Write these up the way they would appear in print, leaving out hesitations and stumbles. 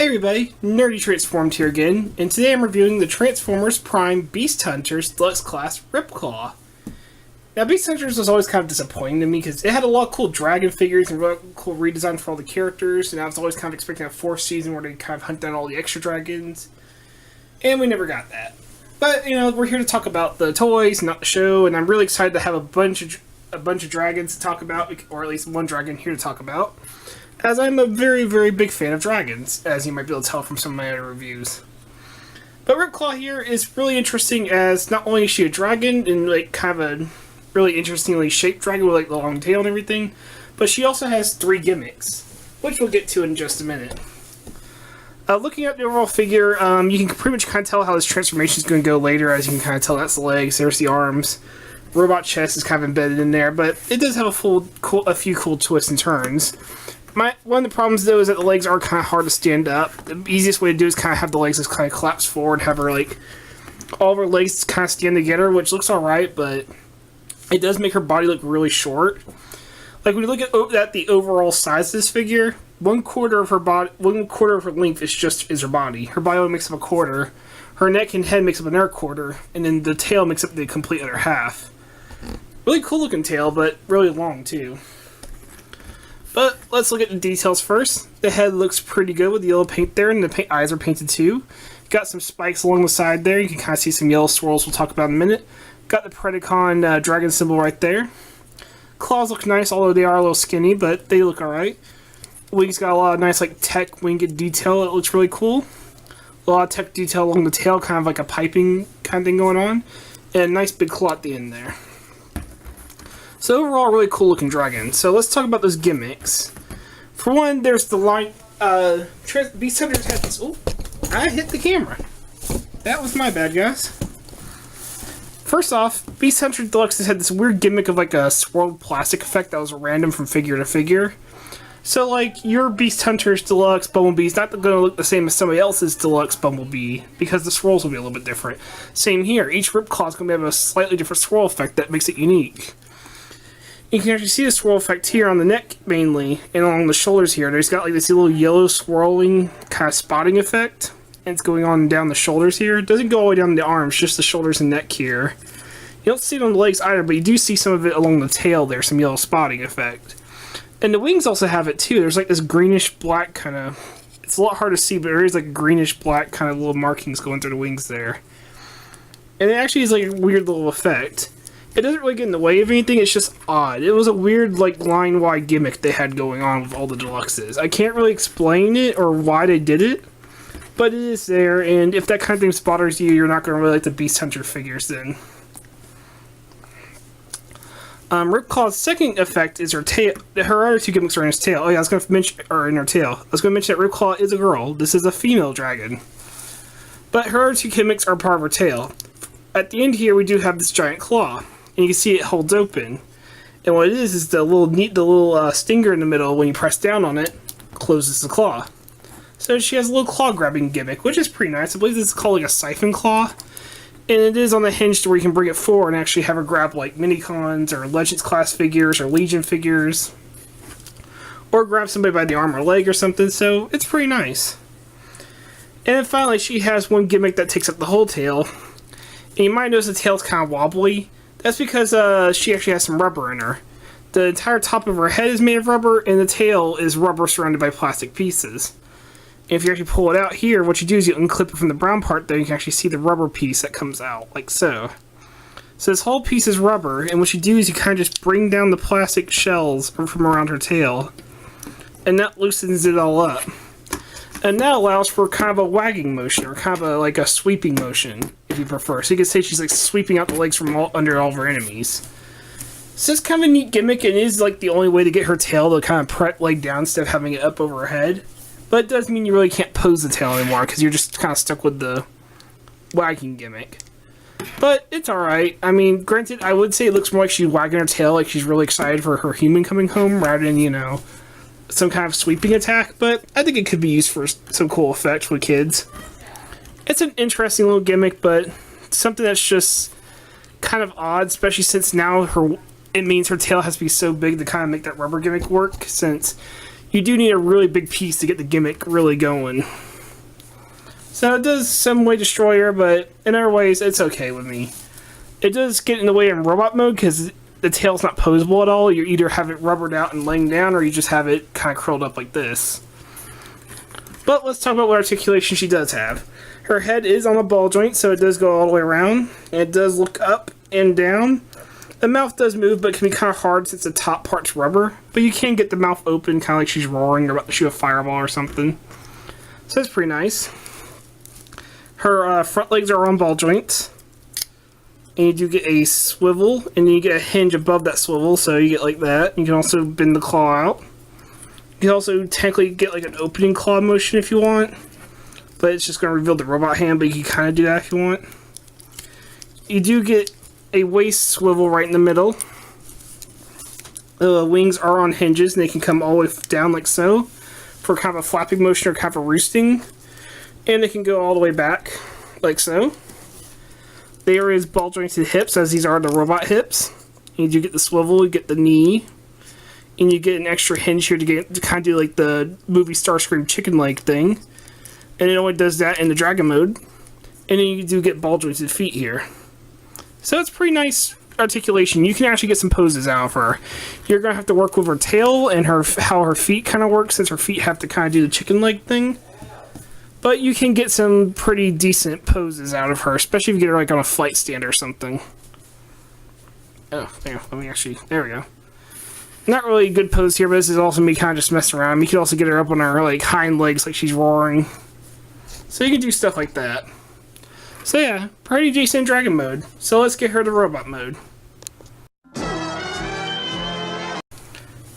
Hey everybody, Nerdy Transformed here again, and today I'm reviewing the Transformers Prime Beast Hunters Deluxe Class Ripclaw. Now, Beast Hunters was always kind of disappointing to me because it had a lot of cool dragon figures and really cool redesign for all the characters, and I was always kind of expecting a fourth season where they kind of hunt down all the extra dragons, and we never got that. But, you know, we're here to talk about the toys, not the show, and I'm really excited to have a bunch of dragons to talk about, or at least one dragon here to talk about, as I'm a very, very big fan of dragons, as you might be able to tell from some of my other reviews. But Ripclaw here is really interesting, as not only is she a dragon, and like kind of a really interestingly shaped dragon with like the long tail and everything, but she also has 3 gimmicks, which we'll get to in just a minute. Looking at the overall figure, you can pretty much kind of tell how this transformation is going to go later, as you can kind of tell that's the legs, there's the arms, robot chest is kind of embedded in there, but it does have a few cool twists and turns. One of the problems, though, is that the legs are kind of hard to stand up. The easiest way to do is kind of have the legs just kind of collapse forward, have her, like, all of her legs kind of stand together, which looks alright, but it does make her body look really short. Like, when you look at the overall size of this figure, 1/4 of her body, 1/4 of her length is her body. Her body only makes up a quarter. Her neck and head makes up another quarter, and then the tail makes up the complete other half. Really cool looking tail, but really long, too. But let's look at the details first. The head looks pretty good with the yellow paint there, and the eyes are painted too. Got some spikes along the side there. You can kind of see some yellow swirls we'll talk about in a minute. Got the Predacon dragon symbol right there. Claws look nice, although they are a little skinny, but they look alright. Wings got a lot of nice like tech winged detail. It looks really cool. A lot of tech detail along the tail, kind of like a piping kind of thing going on. And a nice big claw at the end there. So overall, really cool looking dragon. So let's talk about those gimmicks. For one, there's the line, Beast Hunters has this, oh, I hit the camera. That was my bad, guys. First off, Beast Hunter Deluxe has had this weird gimmick of like a swirled plastic effect that was random from figure to figure. So like, your Beast Hunters Deluxe Bumblebee is not going to look the same as somebody else's Deluxe Bumblebee, because the swirls will be a little bit different. Same here, each Ripclaw is going to have a slightly different swirl effect that makes it unique. You can actually see the swirl effect here on the neck, mainly, and along the shoulders here. There's got like this little yellow swirling kind of spotting effect, and it's going on down the shoulders here. It doesn't go all the way down the arms, just the shoulders and neck here. You don't see it on the legs either, but you do see some of it along the tail there, some yellow spotting effect. And the wings also have it too. There's like this greenish-black kind of... It's a lot hard to see, but there is like greenish-black kind of little markings going through the wings there. And it actually is like a weird little effect. It doesn't really get in the way of anything, it's just odd. It was a weird, like, line-wide gimmick they had going on with all the Deluxes. I can't really explain it or why they did it, but it is there, and if that kind of thing bothers you, you're not going to really like the Beast Hunter figures then. Ripclaw's second effect is her tail. Her other 2 gimmicks are in his tail. Oh yeah, I was going to mention, or in her tail. I was going to mention that Ripclaw is a girl. This is a female dragon. But her other 2 gimmicks are part of her tail. At the end here, we do have this giant claw. And you can see it holds open. And what it is the little stinger in the middle, when you press down on it, closes the claw. So she has a little claw grabbing gimmick, which is pretty nice. I believe this is called like a siphon claw. And it is on the hinge to where you can bring it forward and actually have her grab like Minicons or Legends class figures or Legion figures. Or grab somebody by the arm or leg or something, so it's pretty nice. And then finally, she has one gimmick that takes up the whole tail. And you might notice the tail's kind of wobbly. That's because she actually has some rubber in her. The entire top of her head is made of rubber, and the tail is rubber surrounded by plastic pieces. And if you actually pull it out here, what you do is you unclip it from the brown part there, you can actually see the rubber piece that comes out, like so. So this whole piece is rubber, and what you do is you kind of just bring down the plastic shells from around her tail, and that loosens it all up. And that allows for kind of a wagging motion, or kind of like a sweeping motion, if you prefer. So you can say she's like sweeping out the legs from under all of her enemies. So it's kind of a neat gimmick, and it is like the only way to get her tail to kind of leg down instead of having it up over her head. But it does mean you really can't pose the tail anymore, because you're just kind of stuck with the wagging gimmick. But it's alright. I mean, granted, I would say it looks more like she's wagging her tail, like she's really excited for her human coming home, rather than, you know, some kind of sweeping attack, but I think it could be used for some cool effects with kids. It's an interesting little gimmick, but something that's just kind of odd, especially since now it means her tail has to be so big to kind of make that rubber gimmick work, since you do need a really big piece to get the gimmick really going. So it does some way destroy her, but in other ways, it's okay with me. It does get in the way in robot mode because the tail's not posable at all. You either have it rubbered out and laying down, or you just have it kind of curled up like this. But let's talk about what articulation she does have. Her head is on a ball joint, so it does go all the way around. And it does look up and down. The mouth does move, but it can be kind of hard since the top part's rubber. But you can get the mouth open, kind of like she's roaring or about to shoot a fireball or something. So that's pretty nice. Her front legs are on ball joints. And you do get a swivel, and then you get a hinge above that swivel, so you get like that. You can also bend the claw out. You can also technically get like an opening claw motion if you want. But it's just going to reveal the robot hand, but you can kind of do that if you want. You do get a waist swivel right in the middle. The wings are on hinges, and they can come all the way down like so, for kind of a flapping motion or kind of a roosting. And they can go all the way back, like so. There is ball jointed hips, as these are the robot hips. And you get the swivel, you get the knee, and you get an extra hinge here to kind of do like the movie Starscream chicken leg thing. And it only does that in the dragon mode. And then you do get ball jointed feet here. So it's pretty nice articulation. You can actually get some poses out of her. You're going to have to work with her tail and how her feet kind of work, since her feet have to kind of do the chicken leg thing. But you can get some pretty decent poses out of her, especially if you get her like on a flight stand or something. Oh, there, let me actually, there we go. Not really a good pose here, but this is also me kind of just messing around. You can also get her up on her like hind legs like she's roaring. So you can do stuff like that. So yeah, pretty decent dragon mode. So let's get her to robot mode.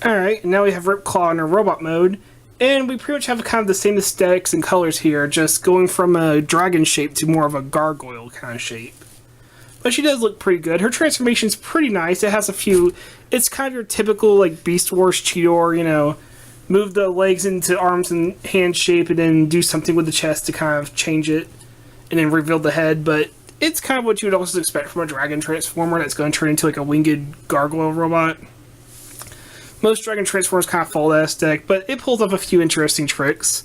Alright, now we have Ripclaw in her robot mode. And we pretty much have kind of the same aesthetics and colors here, just going from a dragon shape to more of a gargoyle kind of shape. But she does look pretty good. Her transformation's pretty nice. It has a few... It's kind of your typical, like, Beast Wars Cheetor, you know, move the legs into arms and hand shape and then do something with the chest to kind of change it and then reveal the head. But it's kind of what you would also expect from a dragon transformer that's going to turn into, like, a winged gargoyle robot. Most dragon transformers kind of follow that aesthetic, but it pulls off a few interesting tricks.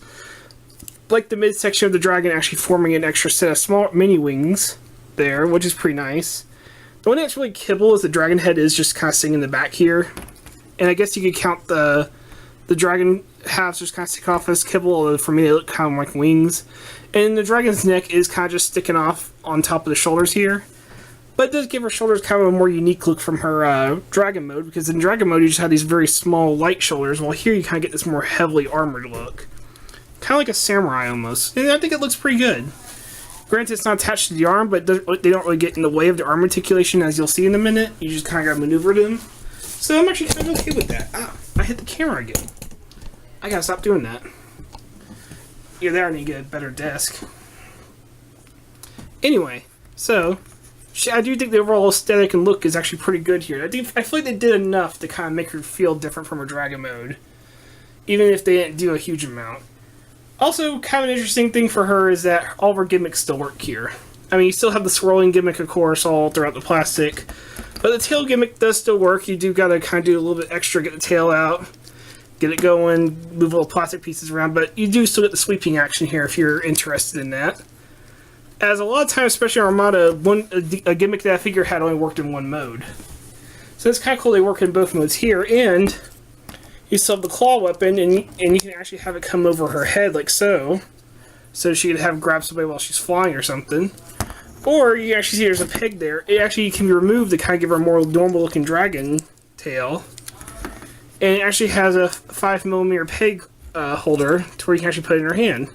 Like the midsection of the dragon actually forming an extra set of small mini wings there, which is pretty nice. The one that's really kibble is the dragon head is just kind of sitting in the back here. And I guess you could count the dragon halves just kind of stick off as kibble, although for me they look kind of like wings. And the dragon's neck is kind of just sticking off on top of the shoulders here. But it does give her shoulders kind of a more unique look from her dragon mode, because in dragon mode you just have these very small, light shoulders, while here you kind of get this more heavily armored look. Kind of like a samurai almost. And I think it looks pretty good. Granted, it's not attached to the arm, but they don't really get in the way of the arm articulation, as you'll see in a minute. You just kind of got to maneuver them. So I'm actually kind of okay with that. Ah, I hit the camera again. I gotta stop doing that. Yeah, there I need to get a better desk. Anyway, so... I do think the overall aesthetic and look is actually pretty good here. I feel like they did enough to kind of make her feel different from her dragon mode, even if they didn't do a huge amount. Also, kind of an interesting thing for her is that all of her gimmicks still work here. I mean, you still have the swirling gimmick, of course, all throughout the plastic, but the tail gimmick does still work. You do gotta kind of do a little bit extra, get the tail out, get it going, move all the plastic pieces around, but you do still get the sweeping action here if you're interested in that. As a lot of times, especially in Armada, a gimmick that figure had only worked in one mode. So it's kind of cool they work in both modes here, and you still have the claw weapon, and you can actually have it come over her head like so. So she could have grab somebody while she's flying or something. Or you actually see there's a peg there. It actually can be removed to kind of give her a more normal looking dragon tail. And it actually has a 5mm peg holder to where you can actually put it in her hand.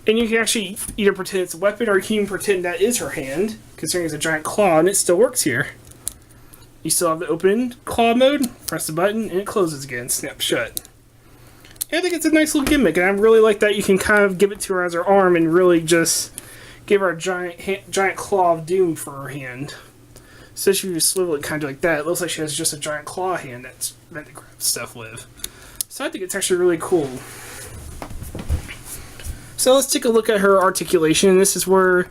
And you can actually either pretend it's a weapon, or you can even pretend that is her hand, considering it's a giant claw, and it still works here. You still have the open claw mode, press the button, and it closes again, snap shut. And I think it's a nice little gimmick, and I really like that you can kind of give it to her as her arm and really just give her a giant claw of doom for her hand. So if you just swivel it kind of like that, it looks like she has just a giant claw hand that's meant to grab stuff with. So I think it's actually really cool. So let's take a look at her articulation. This is where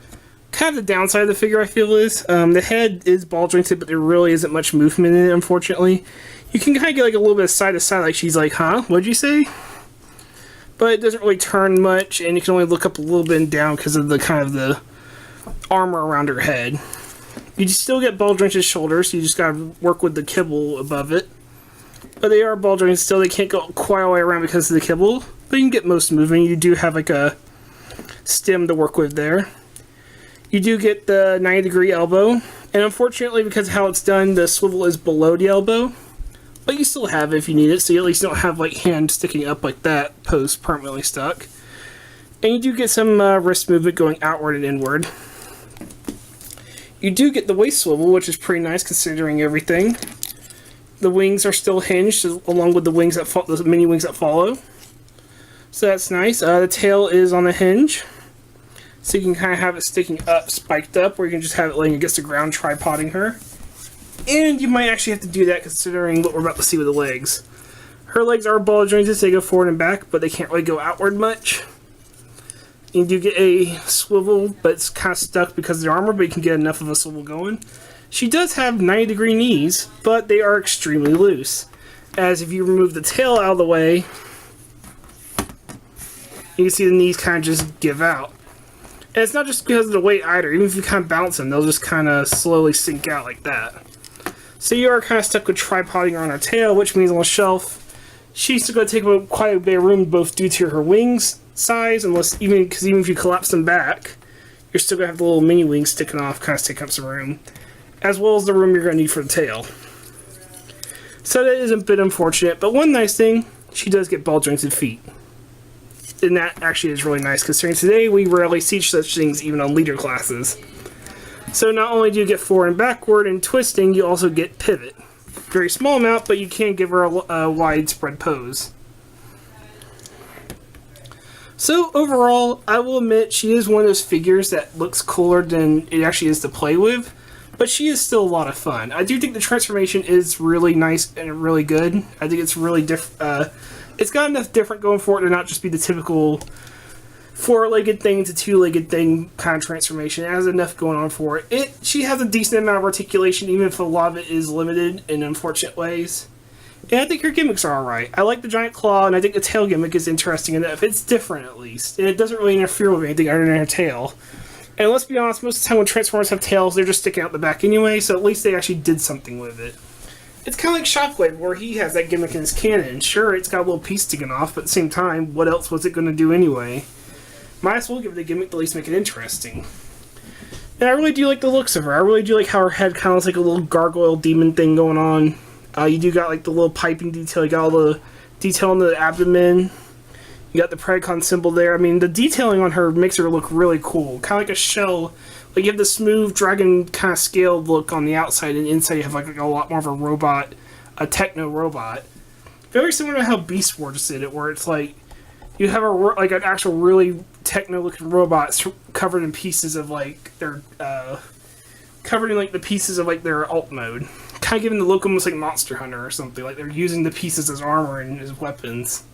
kind of the downside of the figure I feel is. The head is ball jointed, but there really isn't much movement in it, unfortunately. You can kind of get like a little bit of side to side, like she's like, huh? What'd you say? but it doesn't really turn much, and you can only look up a little bit and down because of the kind of the armor around her head. You still get ball jointed shoulders, so you just gotta work with the kibble above it. But they are ball jointed still, they can't go quite all the way around because of the kibble, but you can get most movement. You do have like a stem to work with there. You do get the 90-degree elbow, and unfortunately because of how it's done, the swivel is below the elbow. But you still have it if you need it, so you at least don't have like hand sticking up like that, post permanently stuck. And you do get some wrist movement going outward and inward. You do get the waist swivel, which is pretty nice considering everything. The wings are still hinged, along with the wings that the mini wings that follow. So that's nice. The tail is on the hinge, so you can kind of have it sticking up, spiked up, or you can just have it laying against the ground, tripoding her. And you might actually have to do that considering what we're about to see with the legs. Her legs are ball jointed, so they go forward and back, but they can't really go outward much. You do get a swivel, but it's kind of stuck because of the armor, but you can get enough of a swivel going. She does have 90-degree knees, but they are extremely loose. As if you remove the tail out of the way, you can see the knees kind of just give out. And it's not just because of the weight either. Even if you kind of bounce them, they'll just kind of slowly sink out like that. So you are kind of stuck with tripoding her on her tail, which means on the shelf, she's still going to take up quite a bit of room, both due to her wings size, because even if you collapse them back, you're still going to have the little mini wings sticking off, kind of taking up some room, as well as the room you're going to need for the tail. So that is a bit unfortunate, but one nice thing, she does get ball jointed feet. And that actually is really nice, considering today we rarely see such things even on leader classes. So not only do you get forward and backward and twisting, you also get pivot. Very small amount, but you can give her a widespread pose. So overall, I will admit she is one of those figures that looks cooler than it actually is to play with, but she is still a lot of fun. I do think the transformation is really nice and really good. I think it's really it's got enough different going for it to not just be the typical four-legged thing to two-legged thing kind of transformation. It has enough going on for it. She has a decent amount of articulation, even if a lot of it is limited in unfortunate ways. And I think her gimmicks are alright. I like the giant claw, and I think the tail gimmick is interesting enough. It's different, at least. And it doesn't really interfere with anything other than her tail. And let's be honest, most of the time when Transformers have tails, they're just sticking out the back anyway, so at least they actually did something with it. It's kind of like Shockwave, where he has that gimmick in his cannon. Sure, it's got a little piece sticking off, but at the same time, what else was it going to do anyway? Might as well give it a gimmick to at least make it interesting. And I really do like the looks of her. I really do like how her head kind of looks like a little gargoyle demon thing going on. You do got like the little piping detail. You got all the detail on the abdomen. You got the Predacon symbol there. I mean, the detailing on her makes her look really cool. Kind of like a shell. Like you have the smooth dragon kind of scaled look on the outside, and inside you have like a lot more of a robot, a techno robot. Very similar to how Beast Wars did it, where it's like you have an actual really techno-looking robot covered in pieces of like their the pieces of like their alt mode, kind of giving the look almost like Monster Hunter or something. Like they're using the pieces as armor and as weapons.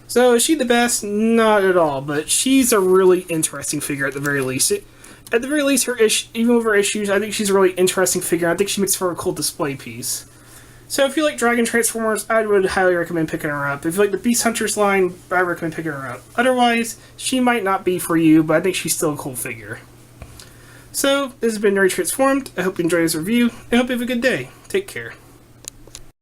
So is she the best? Not at all, but she's a really interesting figure at the very least. At the very least, even with her issues, I think she's a really interesting figure. I think she makes for a cool display piece. So if you like Dragon Transformers, I would highly recommend picking her up. If you like the Beast Hunters line, I recommend picking her up. Otherwise, she might not be for you, but I think she's still a cool figure. So, this has been Nerdy Transformed. I hope you enjoyed this review, and I hope you have a good day. Take care.